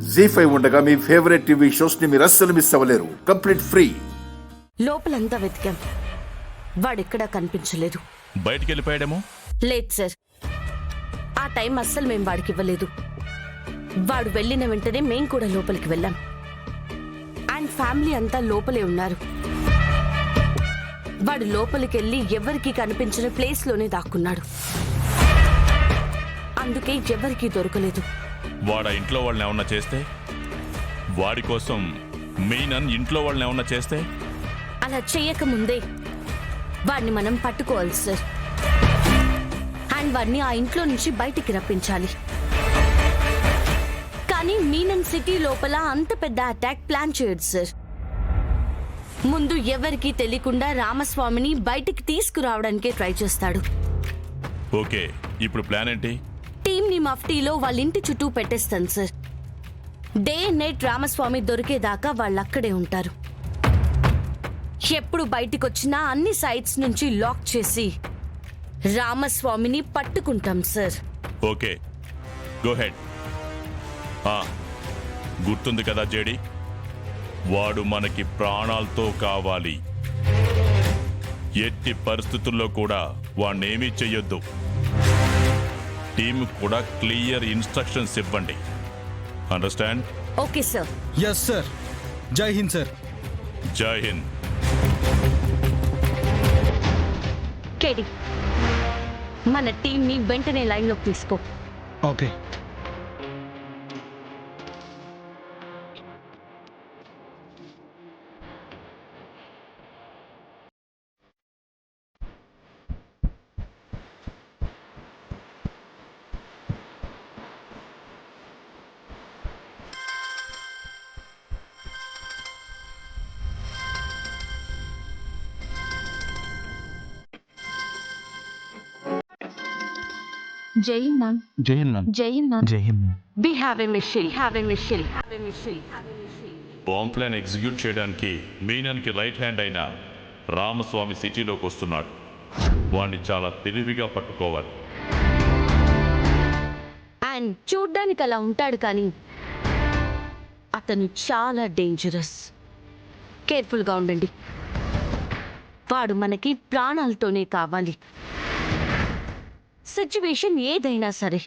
జీ5 ఉండగా మీ favourite TV shows ని మీరు అస్సలు మిస్ అవ్వలేరు. Complete free. లోపలంతా వెతికాం, వాడెక్కడా కనిపించలేదు. బయటికి వెళ్ళిపోయాడేమో. లేదు సార్, ఆ టైం అస్సలు మేం వాడికి ఇవ్వలేదు. వాడు వెళ్ళిన వెంటనే మేం కూడా లోపలికి వెళ్ళాం. అండ్ ఫ్యామిలీ అంతా లోపలే ఉన్నారు. వాడు లోపలికి వెళ్ళి ఎవరికి కనిపించిన ప్లేస్లోనే దాక్కున్నాడు. అందుకే ఎవరికీ దొరకలేదు. వాడ ఇంట్లో వాళ్ళని ఏమన్నా చేస్తే, వాడి కోసం మీనన్ ఇంట్లో వాళ్ళని ఏమన్నా చేస్తే, అలా చేయకముందే వాడిని మనం పట్టుకోవాలి సార్. అండ్ వాడిని ఆ ఇంట్లో నుంచి బయటికి రప్పించాలి. కానీ మీనన్ సిటీ లోపల అంత పెద్ద అటాక్ ప్లాన్ చేయడు సార్. ముందు ఎవరికీ తెలియకుండా రామస్వామిని బయటికి తీసుకురావడానికే ట్రై చేస్తాడు. ఓకే, ఇప్పుడు ప్లాన్ ఏంటి? టీంని మఫ్టీలో వాళ్ళ ఇంటి చుట్టూ పెట్టేస్తాను సార్. డే నైట్ రామస్వామి దొరికేదాకా వాళ్ళు అక్కడే ఉంటారు. ఎప్పుడు బయటికి వచ్చినా అన్ని సైడ్స్ నుంచి లాక్ చేసి రామస్వామిని పట్టుకుంటాం సార్. Okay, go head. గుర్తుంది కదా జేడి, వాడు మనకి ప్రాణాలతో కావాలి. ఎట్టి పరిస్థితుల్లో కూడా వాణ్ణేమీ చెయ్యొద్దు. టీమ్ కూడా క్లియర్ ఇన్స్ట్రక్షన్స్ ఇవ్వండి. Understand? Okay sir. Yes sir. Jai Hind sir. Jai Hind. కేడి, మన టీంని వెంటనే లైన్లోకి తీసుకో. ఓకే. జై హింద్. జై హింద్. జై హింద్. జై Hind. We have a mission. Bomb plan execute చేయడానికి మీనన్కి రైట్ హ్యాండ్ అయిన రామస్వామి సిటీలోకి వస్తున్నాడు. వాణ్ణి చాలా తెలివిగా పట్టుకోవాలి. అండ్ చూడ్డానికి అలా ఉంటాడు, కానీ అతను చాలా డేంజరస్. కేర్ఫుల్గా ఉండండి. వాడు మనకి ప్రాణాలతోనే కావాలి. సిచ్యువేషన్ ఏదైనా సరే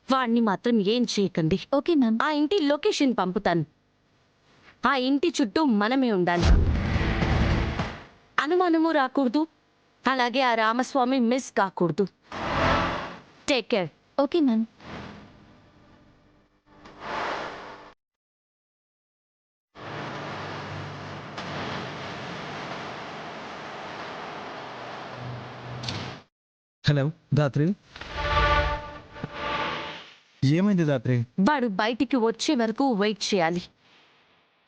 వాడిని మాత్రం ఏం చేయకండి. Okay ma'am. ఆ ఇంటి లొకేషన్ పంపుతాను. ఆ ఇంటి చుట్టూ మనమే ఉండాలి. అనుమానము రాకూడదు. అలాగే ఆ రామస్వామి మిస్ కాకూడదు. Take care. Okay ma'am. Hello Dhatri. ఏమైంది దాత్రి? వాడు బయటికి వచ్చే వరకు వెయిట్ చేయాలి.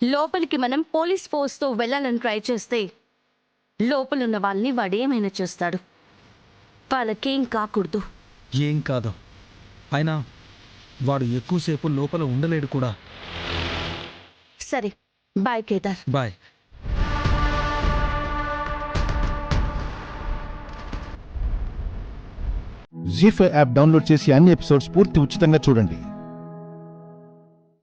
లోపలికి మనం పోలీస్ ఫోర్స్తో వెళ్ళాలని ట్రై చేస్తే లోపలున్న వాళ్ళని వాడు ఏమైనా చేస్తాడు. వాళ్ళకేం కాకూడదు. ఏం కాదు. అయినా వాడు ఎక్కువసేపు లోపల ఉండలేడు కూడా. సరే, bye Kedar. Bye. Zee5 app download చేసి అన్ని ఎపిసోడ్స్ పూర్తి ఉచితంగా చూడండి.